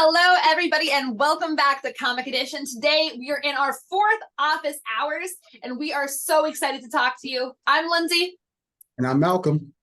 Hello, everybody, and welcome back to Comic Edition. Today, we are in our fourth office hours, and we are so excited to talk to you. I'm Lindsay. And I'm Malcolm.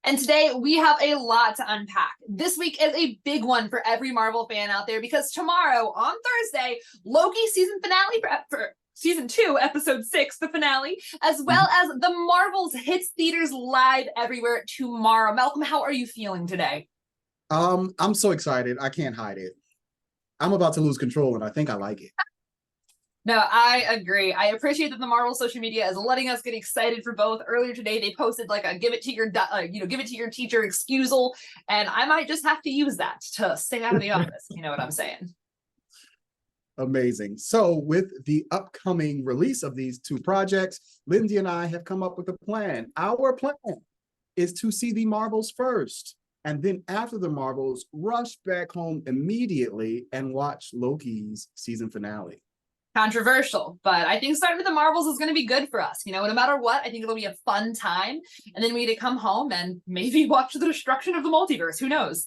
And today, we have a lot to unpack. This week is a big one for every Marvel fan out there because tomorrow, on Thursday, Loki season finale for Season 2, Episode 6, the finale, as well as The Marvels hits theaters live everywhere tomorrow. Malcolm, how are you feeling today? I'm so excited. I can't hide it. I'm about to lose control, and I think I like it. No, I agree. I appreciate that the Marvel social media is letting us get excited for both. Earlier today, they posted like a give it to your teacher excusal, and I might just have to use that to stay out of the office. You know what I'm saying? Amazing. So with the upcoming release of these two projects, Lindsay and I have come up with a plan. Our plan is to see the Marvels first, and then after the Marvels, rush back home immediately and watch Loki's season finale. Controversial, but I think starting with the Marvels is going to be good for us. You know, no matter what, I think it'll be a fun time. And then we get to come home and maybe watch the destruction of the multiverse. Who knows?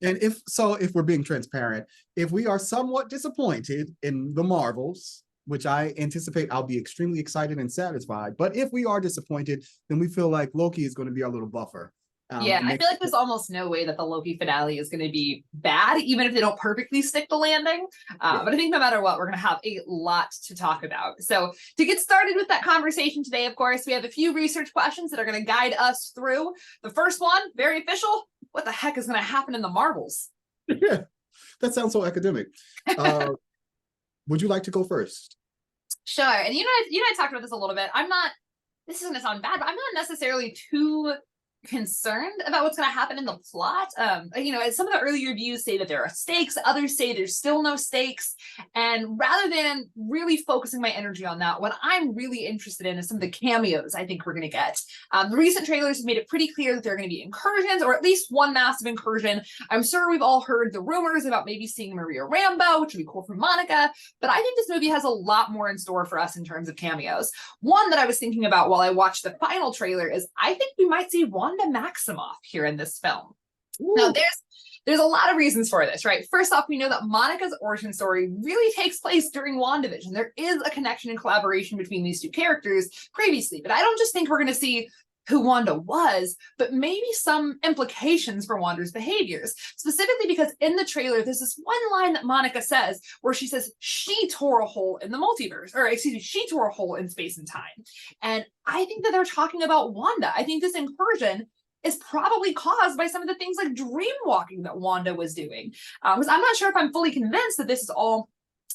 And if we're being transparent, if we are somewhat disappointed in the Marvels, which I anticipate I'll be extremely excited and satisfied, but if we are disappointed, then we feel like Loki is going to be our little buffer. Yeah, I feel like there's almost no way that the Loki finale is going to be bad, even if they don't perfectly stick the landing. But I think no matter what, we're going to have a lot to talk about. So to get started with that conversation today, of course, we have a few research questions that are going to guide us through. The first one, very official. What the heck is going to happen in the Marvels? Yeah, that sounds so academic. Would you like to go first? Sure. And you and I talked about this a little bit. This is going to sound bad, but I'm not necessarily too concerned about what's going to happen in the plot. Some of the early reviews say that there are stakes, others say there's still no stakes, and rather than really focusing my energy on that, what I'm really interested in is some of the cameos I think we're going to get. The recent trailers have made it pretty clear that there are going to be incursions, or at least one massive incursion. I'm sure we've all heard the rumors about maybe seeing Maria Rambeau, which would be cool for Monica, but I think this movie has a lot more in store for us in terms of cameos. One that I was thinking about while I watched the final trailer is I think we might see Wanda Maximoff here in this film. Ooh. Now, there's a lot of reasons for this, right? First off, we know that Monica's origin story really takes place during WandaVision. There is a connection and collaboration between these two characters previously, but I don't just think we're going to see who Wanda was, but maybe some implications for Wanda's behaviors, specifically because in the trailer, there's this one line that Monica says where she says she tore a hole in the multiverse, or excuse me, she tore a hole in space and time. And I think that they're talking about Wanda. I think this incursion is probably caused by some of the things like dream walking that Wanda was doing. Because I'm not sure if I'm fully convinced that this is all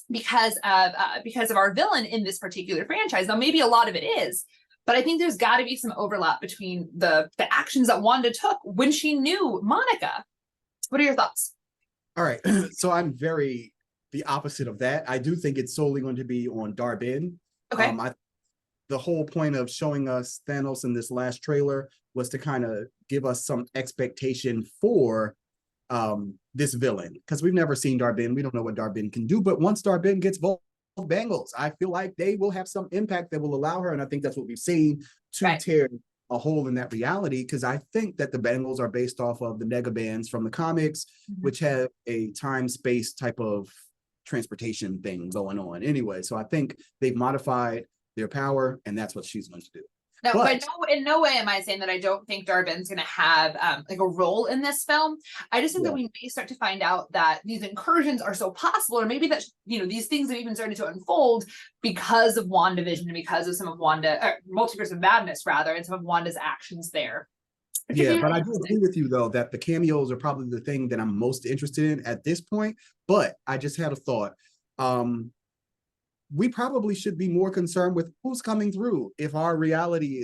because of our villain in this particular franchise. Now, maybe a lot of it is, but I think there's got to be some overlap between the actions that Wanda took when she knew Monica. What are your thoughts? All right. So I'm very the opposite of that. I do think it's solely going to be on Dar-Benn. Okay. The whole point of showing us Thanos in this last trailer was to kind of give us some expectation for this villain, because we've never seen Dar-Benn. We don't know what Dar-Benn can do, but once Dar-Benn gets Bengals, I feel like they will have some impact that will allow her, and I think that's what we've seen to tear a hole in that reality, because I think that the Bengals are based off of the Negabands from the comics, which have a time-space type of transportation thing going on anyway. So I think they've modified their power, and that's what she's going to do. No, but in no way am I saying that I don't think Dar-Benn's going to have like a role in this film. I just think that we may start to find out that these incursions are so possible, or maybe that these things have even started to unfold because of WandaVision and because of some of Multiverse of Madness rather, and some of Wanda's actions there. Yeah, but I do agree with you though that the cameos are probably the thing that I'm most interested in at this point. But I just had a thought. We probably should be more concerned with who's coming through. If their reality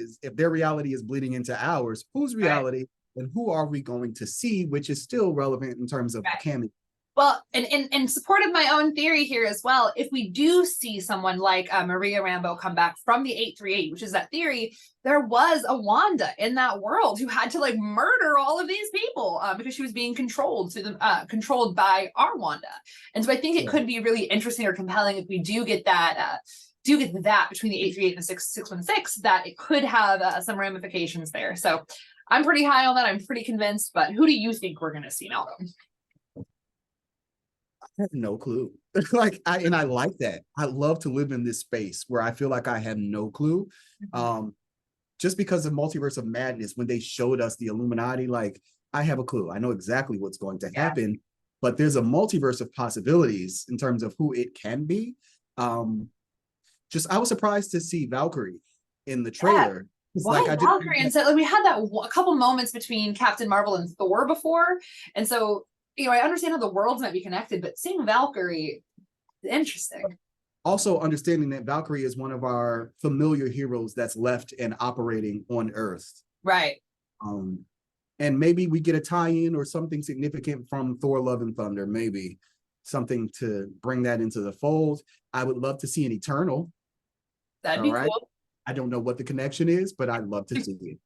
is bleeding into ours, whose reality and who are we going to see, which is still relevant in terms of cameo. Well, and in support of my own theory here as well, if we do see someone like Maria Rambeau come back from the 838, which is that theory, there was a Wanda in that world who had to like murder all of these people because she was being controlled by our Wanda. And so I think it could be really interesting or compelling if we do get that between the 838 and the 616, that it could have some ramifications there. So I'm pretty high on that. I'm pretty convinced. But who do you think we're going to see, Malcolm? I have no clue. Like I like that. I love to live in this space where I feel like I have no clue. Um, just because of Multiverse of Madness, when they showed us the Illuminati, like I have a clue. I know exactly what's going to Yeah. happen, but there's a multiverse of possibilities in terms of who it can be. Um, just I was surprised to see Valkyrie in the Yeah. trailer. It's like Why I just Valkyrie? And so like we had that a couple moments between Captain Marvel and Thor before, and so I understand how the worlds might be connected, but seeing Valkyrie, interesting. also understanding that Valkyrie is one of our familiar heroes that's left and operating on Earth. Right. Um, and maybe we get a tie-in or something significant from Thor: Love and Thunder, maybe something to bring that into the fold. I would love to see an Eternal. That'd All be right. cool. I don't know what the connection is, but I'd love to see it.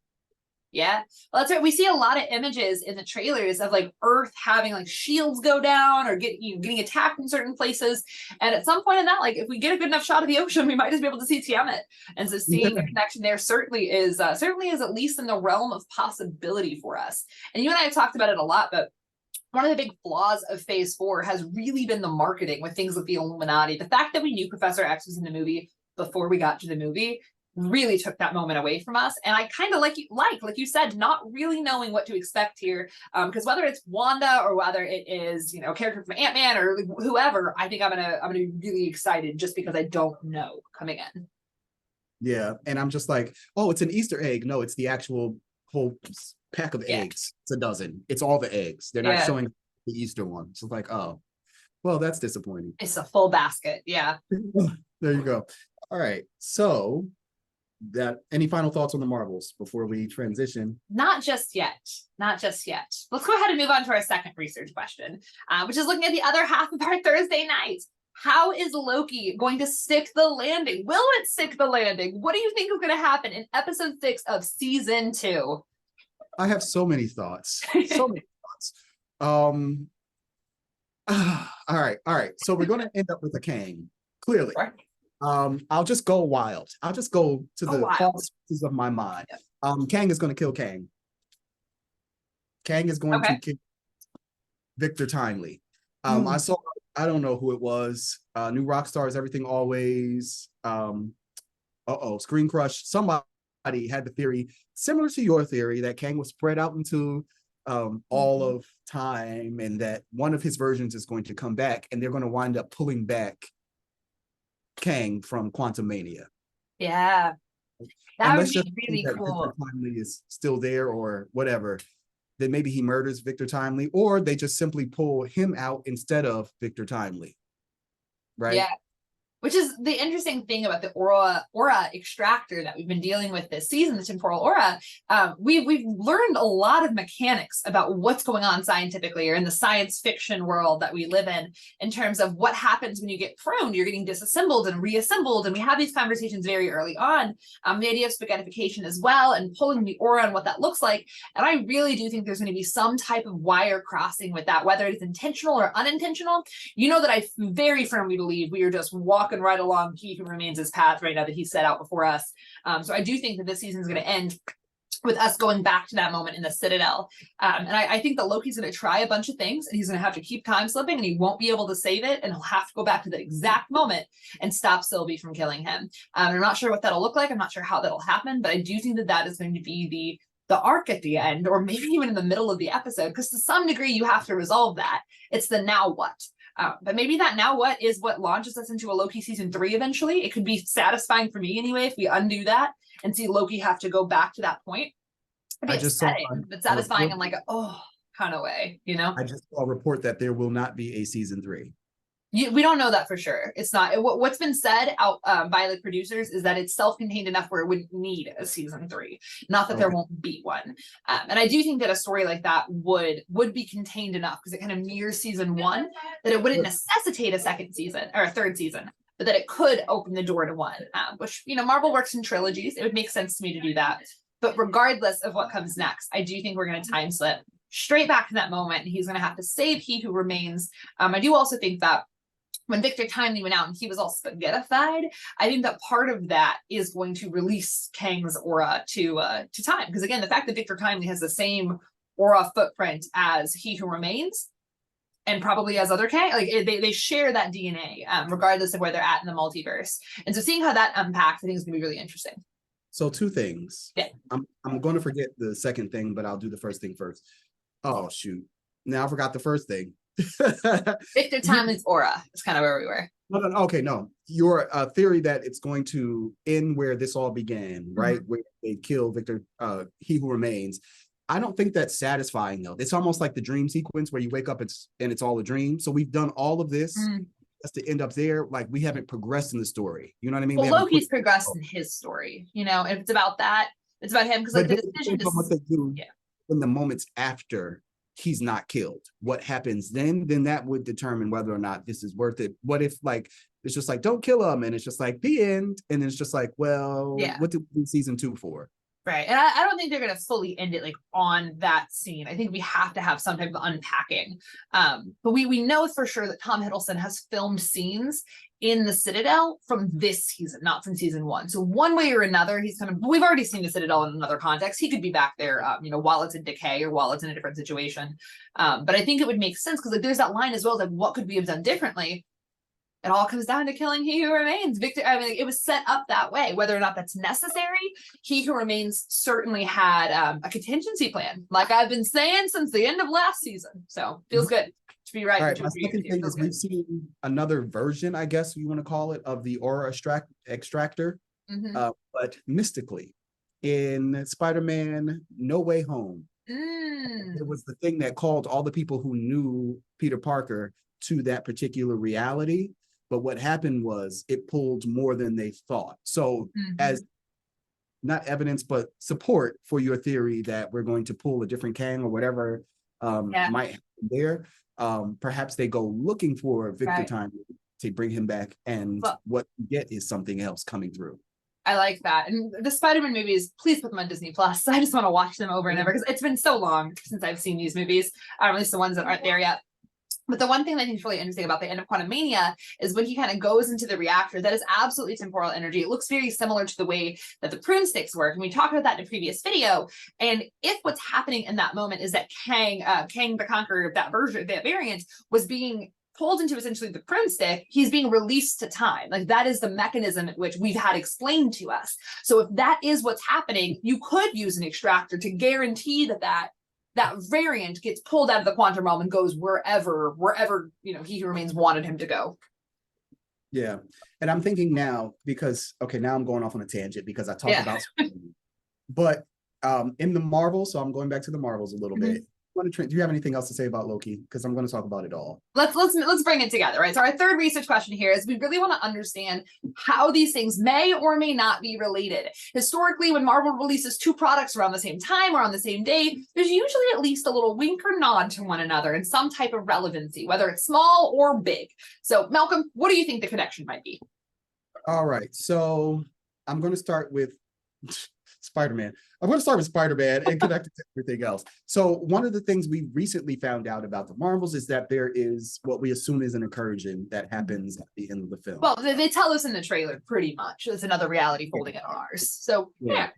Yeah. Well, that's right. We see a lot of images in the trailers of like Earth having like shields go down or getting attacked in certain places. And at some point in that, like if we get a good enough shot of the ocean, we might just be able to see Tiamat. And so seeing the connection there certainly is at least in the realm of possibility for us. And you and I have talked about it a lot, but one of the big flaws of phase 4 has really been the marketing with things like the Illuminati. The fact that we knew Professor X was in the movie before we got to the movie really took that moment away from us. And I kind of like you said, not really knowing what to expect here. Because whether it's Wanda or whether it is, a character from Ant-Man or whoever, I think I'm gonna be really excited just because I don't know coming in. Yeah. And I'm just like, oh, it's an Easter egg. No, it's the actual whole pack of eggs. It's a dozen. It's all the eggs. They're not showing the Easter one. So it's like, oh, well, that's disappointing. It's a full basket. Yeah. There you go. All right. So that any final thoughts on the Marvels before we transition? Not just yet. Not just yet. Let's go ahead and move on to our second research question, which is looking at the other half of our Thursday night. How is Loki going to stick the landing? Will it stick the landing? What do you think is going to happen in episode 6 of season 2? I have so many thoughts. So many thoughts. All right. So we're going to end up with a Kang, clearly. Right. I'll just go wild. I'll just go to the false pieces of my mind. Kang is going to kill Kang. Kang is going to kill Victor Timely. I saw, I don't know who it was. New Rockstars, Everything Always. Screen Crush. Somebody had the theory similar to your theory that Kang was spread out into all of time, and that one of his versions is going to come back, and they're going to wind up pulling back Kang from Quantum Mania. Yeah, that would be really cool. Victor Timely is still there or whatever. Then maybe he murders Victor Timely, or they just simply pull him out instead of Victor Timely. Right? Yeah. Which is the interesting thing about the aura extractor that we've been dealing with this season, the temporal aura. We've learned a lot of mechanics about what's going on scientifically or in the science fiction world that we live in terms of what happens when you get pruned. You're getting disassembled and reassembled, and we have these conversations very early on. The idea of spaghettification as well, and pulling the aura and what that looks like. And I really do think there's going to be some type of wire crossing with that, whether it's intentional or unintentional. You know that I very firmly believe we are just walking right along He Who Remains his path right now that he set out before us. So I do think that this season is going to end with us going back to that moment in the Citadel. And I think that Loki's going to try a bunch of things, and he's going to have to keep time slipping, and he won't be able to save it, and he'll have to go back to the exact moment and stop Sylvie from killing him. I'm not sure what that'll look like. I'm not sure how that'll happen, but I do think that that is going to be the arc at the end, or maybe even in the middle of the episode, because to some degree you have to resolve that. It's the now what. But maybe that now what is what launches us into a Loki season 3 eventually. It could be satisfying for me anyway if we undo that and see Loki have to go back to that point. I just saw, but satisfying in like a kind of way, I just saw a report that there will not be a season 3. We don't know that for sure. It's not what's been said out by the producers is that it's self-contained enough where it wouldn't need a season 3, not that there won't be one. And I do think that a story like that would be contained enough because it kind of mirrors season 1 that it wouldn't necessitate a second season or a third season, but that it could open the door to one. Which Marvel works in trilogies. It would make sense to me to do that. But regardless of what comes next, I do think we're going to time slip straight back to that moment. He's going to have to save He Who Remains. I do also think that when Victor Timely went out and he was all spaghettified, I think that part of that is going to release Kang's aura to time. Because again, the fact that Victor Timely has the same aura footprint as He Who Remains, and probably as other Kang. Like they share that DNA, regardless of where they're at in the multiverse. And so seeing how that unpacks, I think is gonna be really interesting. So two things. Yeah. I'm going to forget the second thing, but I'll do the first thing first. Oh shoot! Now I forgot the first thing. Victor Timely's aura is kind of where we were. No, okay, no. Your theory that it's going to end where this all began, right? Where they kill Victor, He Who Remains. I don't think that's satisfying though. It's almost like the dream sequence where you wake up, it's all a dream. So we've done all of this just to end up there. Like we haven't progressed in the story. You know what I mean? Well, Loki's progressed in his story. You know, if it's about that, it's about him because like the decision to what they do in the moments after he's not killed, what happens then that would determine whether or not this is worth it. What if like it's just like don't kill him and it's just like the end, and then it's just like, well, what did we do season 2 for? Right. And I don't think they're going to fully end it like on that scene. I think we have to have some type of unpacking. But we know for sure that Tom Hiddleston has filmed scenes in the Citadel from this season, not from season 1. So one way or another, we've already seen the Citadel in another context. He could be back there, while it's in decay or while it's in a different situation. But I think it would make sense because like there's that line as well, like what could we have done differently? It all comes down to killing He Who Remains. Victor, I mean, it was set up that way. Whether or not that's necessary, He Who Remains certainly had a contingency plan, like I've been saying since the end of last season. So feels good to be right. All right, my second thing is we've seen another version, I guess you want to call it, of the aura extractor, but mystically in Spider-Man No Way Home. It was the thing that called all the people who knew Peter Parker to that particular reality. But what happened was it pulled more than they thought. So as not evidence, but support for your theory that we're going to pull a different Kang or whatever might happen there. Perhaps they go looking for Victor Time to bring him back, and what you get is something else coming through. I like that. And the Spider-Man movies, please put them on Disney Plus. I just want to watch them over and over because it's been so long since I've seen these movies, or at least the ones that aren't there yet. But the one thing that I think is really interesting about the end of Quantumania is when he kind of goes into the reactor, that is absolutely temporal energy. It looks very similar to the way that the prune sticks work. And we talked about that in a previous video. And if what's happening in that moment is that Kang the Conqueror, that variant, was being pulled into essentially the prune stick, he's being released to time. Like that is the mechanism at which we've had explained to us. So if that is what's happening, you could use an extractor to guarantee that variant gets pulled out of the quantum realm and goes wherever He Who Remains wanted him to go. Yeah. And I'm thinking now, because now I'm going off on a tangent because I talked about but in the Marvels, so I'm going back to the Marvels a little bit. Do you have anything else to say about Loki? Because I'm going to talk about it all. Let's bring it together, right? So our third research question here is we really want to understand how these things may or may not be related. Historically, when Marvel releases 2 products around the same time or on the same day, there's usually at least a little wink or nod to one another and some type of relevancy, whether it's small or big. So Malcolm, what do you think the connection might be? All right. So I'm going to start with Spider-Man. I'm going to start with Spider-Man and connect it to everything else. So one of the things we recently found out about the Marvels is that there is what we assume is an incursion that happens at the end of the film. Well, they tell us in the trailer pretty much. It's another reality folding in on ours. So yeah.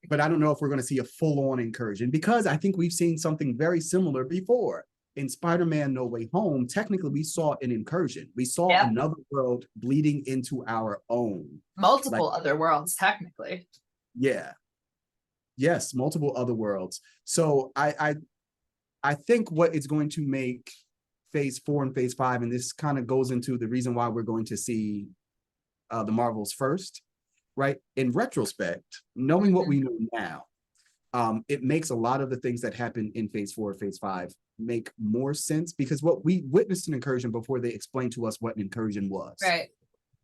But I don't know if we're going to see a full-on incursion because I think we've seen something very similar before. In Spider-Man No Way Home, technically we saw an incursion. We saw another world bleeding into our own. Multiple other worlds, technically. Yeah. Yes, multiple other worlds. So I think what is going to make phase 4 and phase 5, and this kind of goes into the reason why we're going to see the Marvels first, right? In retrospect, knowing what we know now, it makes a lot of the things that happen in phase 4, phase 5 make more sense because what we witnessed an incursion before they explained to us what an incursion was.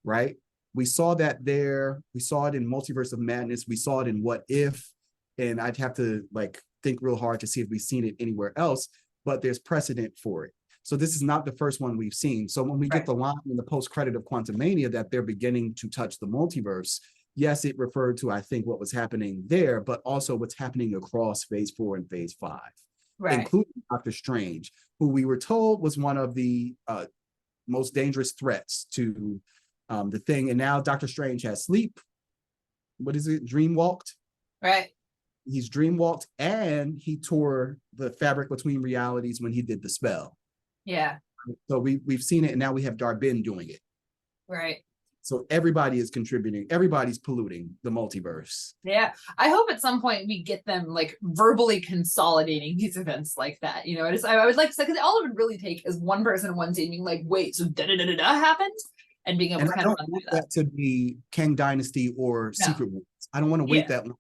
Right. We saw that there. We saw it in Multiverse of Madness. We saw it in What If, and I'd have to think real hard to see if we've seen it anywhere else, but there's precedent for it. So this is not the first one we've seen. So when we get the line in the post-credit of Quantumania that they're beginning to touch the multiverse, yes, it referred to, I think, what was happening there, but also what's happening across phase 4 and phase 5, including Dr. Strange, who we were told was one of the most dangerous threats to the thing. And now Dr. Strange has dream walked. he's dream walked, and he tore the fabric between realities when he did the spell. Yeah. So we've seen it, and now we have Darbin doing it. Right. So everybody is contributing. Everybody's polluting the multiverse. Yeah. I hope at some point we get them like verbally consolidating these events like that. You know, I would like to say, because all it would really take is one person and one team being like, wait, so da-da-da-da-da happened? And being able And to I kind of don't run want through that. that to be Kang Dynasty or No. Secret Wars. I don't want to wait Yeah. that long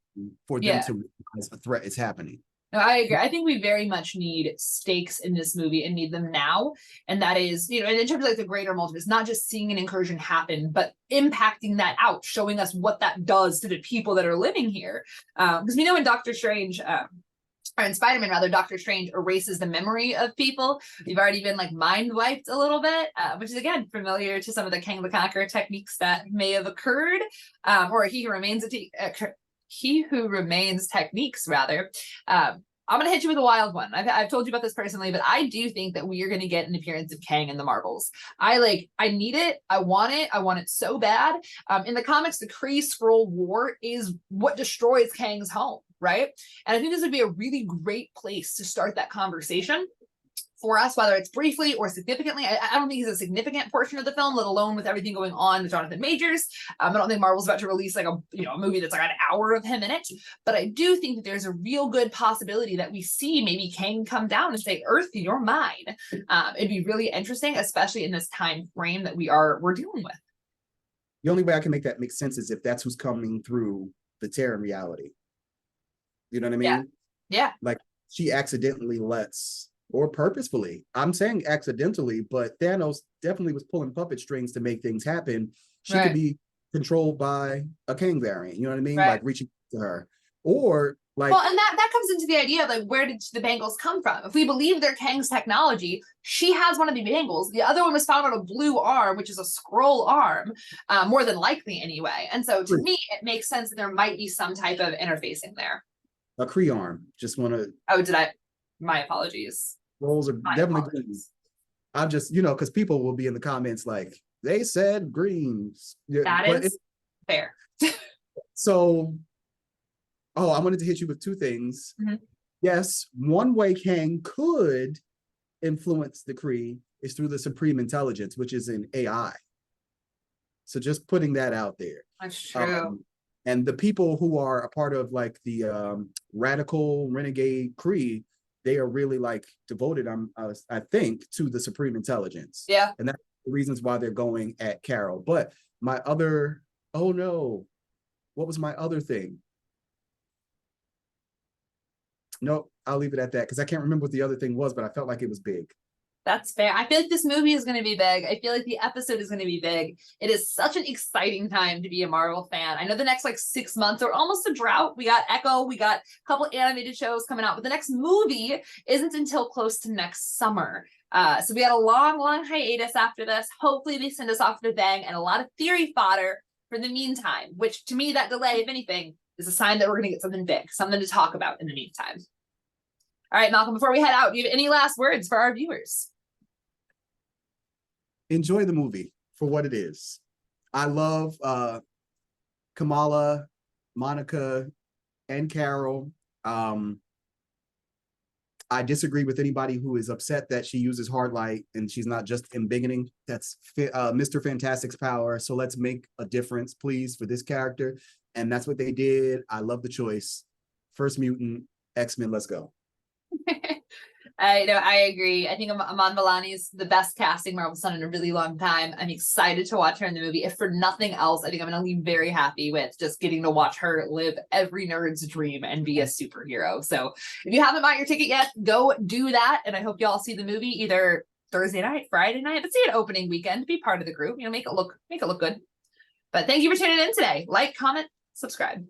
for them Yeah. to realize a threat is happening. No, I agree. I think we very much need stakes in this movie and need them now. And that is, you know, in terms of like the greater multiverse, not just seeing an incursion happen, but impacting that out, showing us what that does to the people that are living here. Because we know in Doctor Strange, or in Spider-Man rather, Doctor Strange erases the memory of people. We've already been like mind wiped a little bit, which is again familiar to some of the Kang the Conqueror techniques that may have occurred, or He Who Remains techniques rather. I'm gonna hit you with a wild one. I've told you about this personally, but I do think that we are gonna get an appearance of Kang in the Marvels. I need it. I want it. I want it so bad. In the comics, the Kree-Skrull War is what destroys Kang's home, right? And I think this would be a really great place to start that conversation for us, whether it's briefly or significantly. I don't think he's a significant portion of the film, let alone with everything going on with Jonathan Majors. I don't think Marvel's about to release like a movie that's like an hour of him in it. But I do think that there's a real good possibility that we see maybe Kang come down and say, Earth, you're mine. It'd be really interesting, especially in this time frame that we're dealing with. The only way I can make that make sense is if that's who's coming through the Terran reality. You know what I mean? Yeah. Like she accidentally lets, or purposefully, I'm saying accidentally, but Thanos definitely was pulling puppet strings to make things happen. She could be controlled by a Kang variant, you know what I mean? Like reaching to her. Or like, well, and that comes into the idea of like, where did the bangles come from? If we believe they're Kang's technology, she has one of the bangles. The other one was found on a blue arm, which is a Skrull arm, more than likely anyway. And so to me, it makes sense that there might be some type of interfacing there. A Kree arm. Just want to. Oh, my apologies. Roles are definitely green. I'm just, because people will be in the comments like, they said greens. That is fair. So, I wanted to hit you with two things. Mm-hmm. Yes, one way Kang could influence the Kree is through the Supreme Intelligence, which is an AI. So just putting that out there. That's true. And the people who are a part of like the radical renegade Kree, they are really like devoted, I think, to the Supreme Intelligence. Yeah. And that's the reasons why they're going at Carol. But my other, what was my other thing? Nope, I'll leave it at that because I can't remember what the other thing was, but I felt like it was big. That's fair. I feel like this movie is going to be big. I feel like the episode is going to be big. It is such an exciting time to be a Marvel fan. I know the next like 6 months are almost a drought. We got Echo, we got a couple animated shows coming out, but the next movie isn't until close to next summer. So we got a long hiatus after this. Hopefully they send us off to bang and a lot of theory fodder for the meantime, which to me, that delay, if anything, is a sign that we're going to get something big, something to talk about in the meantime. All right, Malcolm, before we head out, do you have any last words for our viewers? Enjoy the movie for what it is. I love Kamala, Monica, and Carol. I disagree with anybody who is upset that she uses hard light and she's not just embiggening. That's Mr. Fantastic's power. So let's make a difference, please, for this character. And that's what they did. I love the choice. First Mutant, X-Men, let's go. I agree. I think Aman Vellani is the best casting Marvel's done in a really long time. I'm excited to watch her in the movie. If for nothing else, I think I'm going to leave very happy with just getting to watch her live every nerd's dream and be a superhero. So if you haven't bought your ticket yet, go do that. And I hope y'all see the movie either Thursday night, Friday night, but see it opening weekend. Be part of the group. Make it look good. But thank you for tuning in today. Like, comment, subscribe.